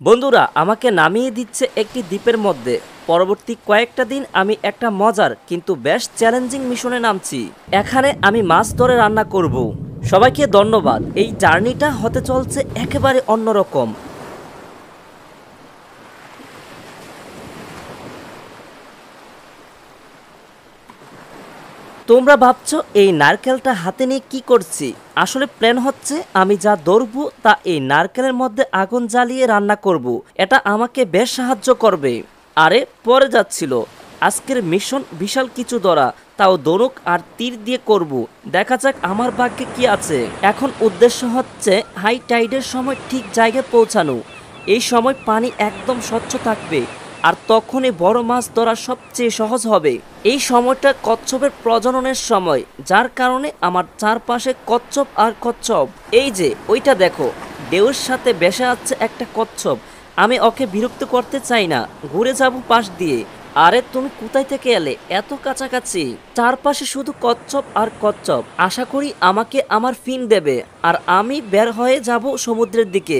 বন্ধুরা আমাকে নামিয়ে দিচ্ছে একটি দ্বীপের মধ্যে। পরবর্তী কয়েকটা দিন আমি একটা মজার কিন্তু বেশ চ্যালেঞ্জিং মিশনে নামছি। এখানে আমি মাছ ধরে রান্না করব। সবাইকে ধন্যবাদ। এই জার্নিটা হতে চলছে একেবারে অন্যরকম। তোমরা ভাবছো এই নারকেলটা হাতে নিয়ে কি করছি? আসলে প্ল্যান হচ্ছে আমি যা ধরবো তা এই নারকেলের মধ্যে আগুন জ্বালিয়ে রান্না করব। এটা আমাকে বেশ সাহায্য করবে। আরে পরে যাচ্ছিল। আজকের মিশন বিশাল কিছু ধরা, তাও ধনুক আর তীর দিয়ে করব। দেখা যাক আমার ভাগ্যে কি আছে। এখন উদ্দেশ্য হচ্ছে হাই টাইডের সময় ঠিক জায়গায় পৌঁছানো। এই সময় পানি একদম স্বচ্ছ থাকবে আর তখনই বড় মাছ ধরা সবচেয়ে সহজ হবে। এই সময়টা কচ্ছপের প্রজননের সময়, যার কারণে আমার চারপাশে কচ্ছপ আর কচ্ছপ। এই যে ওইটা দেখো, ঢেউয়ের সাথে ভেসে আছে একটা কচ্ছপ। আমি ওকে বিরক্ত করতে চাই না, ঘুরে যাব পাশ দিয়ে। আরে তুমি কোথায় থেকে এলে এত কাছাকাছি? চারপাশে শুধু কচ্ছপ আর কচ্ছপ। আশা করি আমাকে আমার ফিন দেবে আর আমি বের হয়ে যাব সমুদ্রের দিকে।